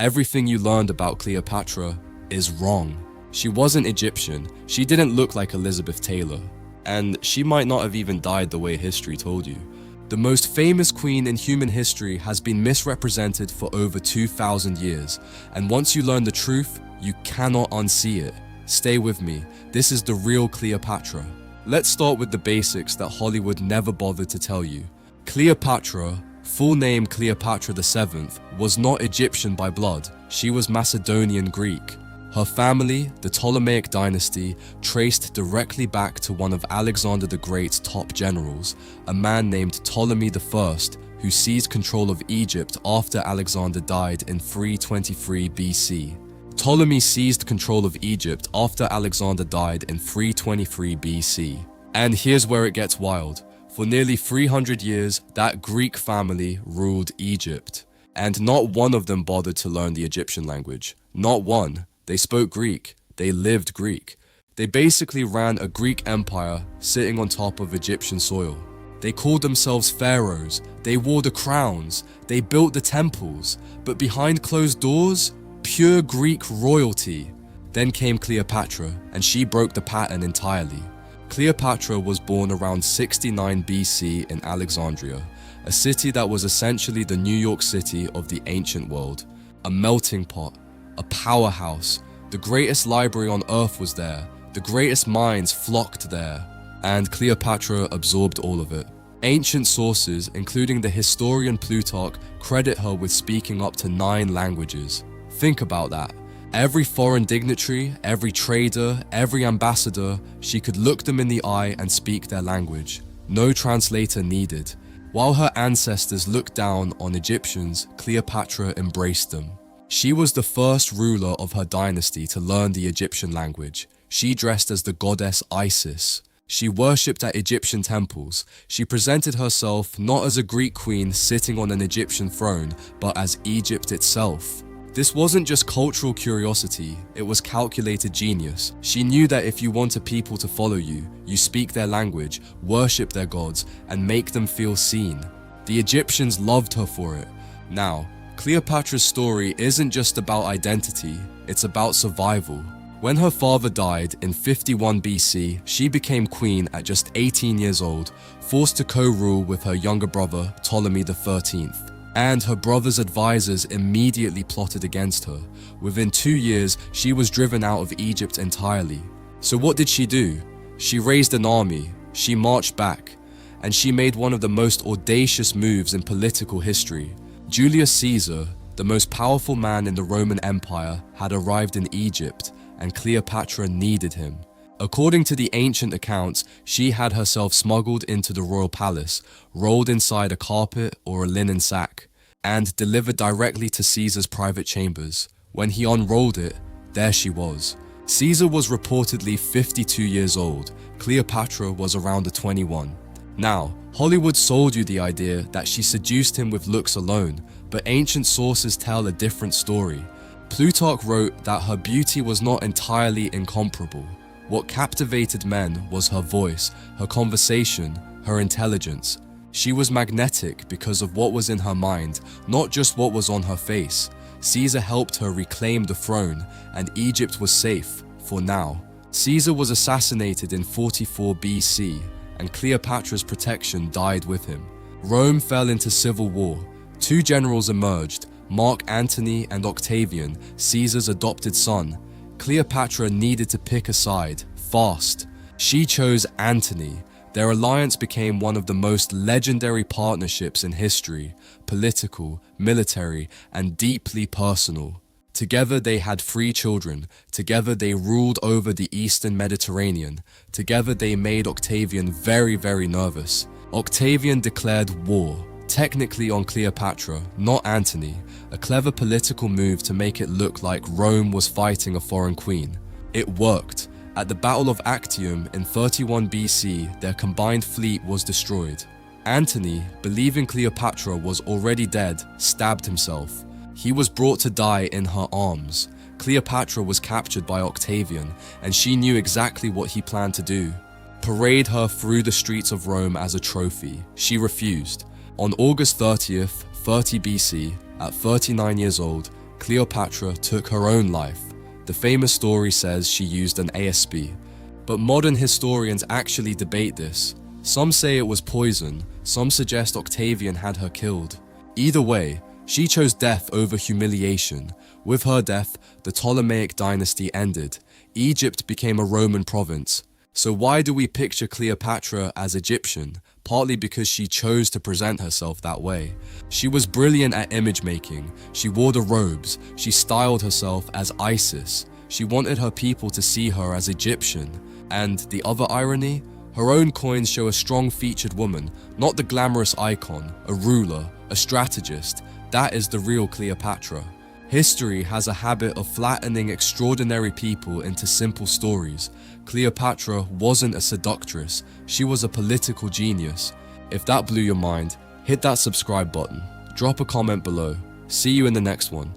everything you learned about Cleopatra is wrong. She wasn't Egyptian, she didn't look like Elizabeth Taylor, and she might not have even died the way history told you. The most famous queen in human history has been misrepresented for over 2,000 years, and once you learn the truth, you cannot unsee it. Stay with me, this is the real Cleopatra. Let's start with the basics that Hollywood never bothered to tell you. Cleopatra, full name Cleopatra VII, was not Egyptian by blood, she was Macedonian Greek. Her family, the Ptolemaic dynasty, traced directly back to one of Alexander the Great's top generals, a man named Ptolemy I, who seized control of Egypt after Alexander died in 323 BC. Ptolemy seized control of Egypt after Alexander died in 323 BC. And here's where it gets wild. For nearly 300 years, that Greek family ruled Egypt. And not one of them bothered to learn the Egyptian language. Not one. They spoke Greek. They lived Greek. They basically ran a Greek empire sitting on top of Egyptian soil. They called themselves pharaohs. They wore the crowns. They built the temples. But behind closed doors, pure Greek royalty. Then came Cleopatra, and she broke the pattern entirely. Cleopatra was born around 69 BC in Alexandria, a city that was essentially the New York City of the ancient world. A melting pot, a powerhouse. The greatest library on earth was there. The greatest minds flocked there. And Cleopatra absorbed all of it. Ancient sources, including the historian Plutarch, credit her with speaking up to 9 languages. Think about that. Every foreign dignitary, every trader, every ambassador, she could look them in the eye and speak their language. No translator needed. While her ancestors looked down on Egyptians, Cleopatra embraced them. She was the first ruler of her dynasty to learn the Egyptian language. She dressed as the goddess Isis. She worshipped at Egyptian temples. She presented herself not as a Greek queen sitting on an Egyptian throne, but as Egypt itself. This wasn't just cultural curiosity, it was calculated genius. She knew that if you want a people to follow you, you speak their language, worship their gods, and make them feel seen. The Egyptians loved her for it. Now, Cleopatra's story isn't just about identity, it's about survival. When her father died in 51 BC, she became queen at just 18 years old, forced to co-rule with her younger brother, Ptolemy XIII. And her brother's advisors immediately plotted against her. Within 2 years, she was driven out of Egypt entirely. So what did she do? She raised an army, she marched back, and she made one of the most audacious moves in political history. Julius Caesar, the most powerful man in the Roman Empire, had arrived in Egypt, and Cleopatra needed him. According to the ancient accounts, she had herself smuggled into the royal palace, rolled inside a carpet or a linen sack, and delivered directly to Caesar's private chambers. When he unrolled it, there she was. Caesar was reportedly 52 years old. Cleopatra was around 21. Now, Hollywood sold you the idea that she seduced him with looks alone, but ancient sources tell a different story. Plutarch wrote that her beauty was not entirely incomparable. What captivated men was her voice, her conversation, her intelligence. She was magnetic because of what was in her mind, not just what was on her face. Caesar helped her reclaim the throne, and Egypt was safe, for now. Caesar was assassinated in 44 BC, and Cleopatra's protection died with him. Rome fell into civil war. 2 generals emerged, Mark Antony and Octavian, Caesar's adopted son. Cleopatra needed to pick a side, fast. She chose Antony. Their alliance became one of the most legendary partnerships in history, political, military, and deeply personal. Together they had 3 children. Together they ruled over the Eastern Mediterranean. Together they made Octavian very, very nervous. Octavian declared war, technically on Cleopatra, not Antony, a clever political move to make it look like Rome was fighting a foreign queen. It worked. At the Battle of Actium in 31 BC, their combined fleet was destroyed. Antony, believing Cleopatra was already dead, stabbed himself. He was brought to die in her arms. Cleopatra was captured by Octavian, and she knew exactly what he planned to do. Parade her through the streets of Rome as a trophy. She refused. On August 30th, 30 BC, at 39 years old, Cleopatra took her own life. The famous story says she used an ASB, but modern historians actually debate this. Some say it was poison, some suggest Octavian had her killed. Either way, she chose death over humiliation. With her death, the Ptolemaic dynasty ended. Egypt became a Roman province. So why do we picture Cleopatra as Egyptian? Partly because she chose to present herself that way. She was brilliant at image making. She wore the robes. She styled herself as Isis. She wanted her people to see her as Egyptian. And the other irony? Her own coins show a strong-featured woman, not the glamorous icon, a ruler, a strategist. That is the real Cleopatra. History has a habit of flattening extraordinary people into simple stories. Cleopatra wasn't a seductress, she was a political genius. If that blew your mind, hit that subscribe button, drop a comment below. See you in the next one.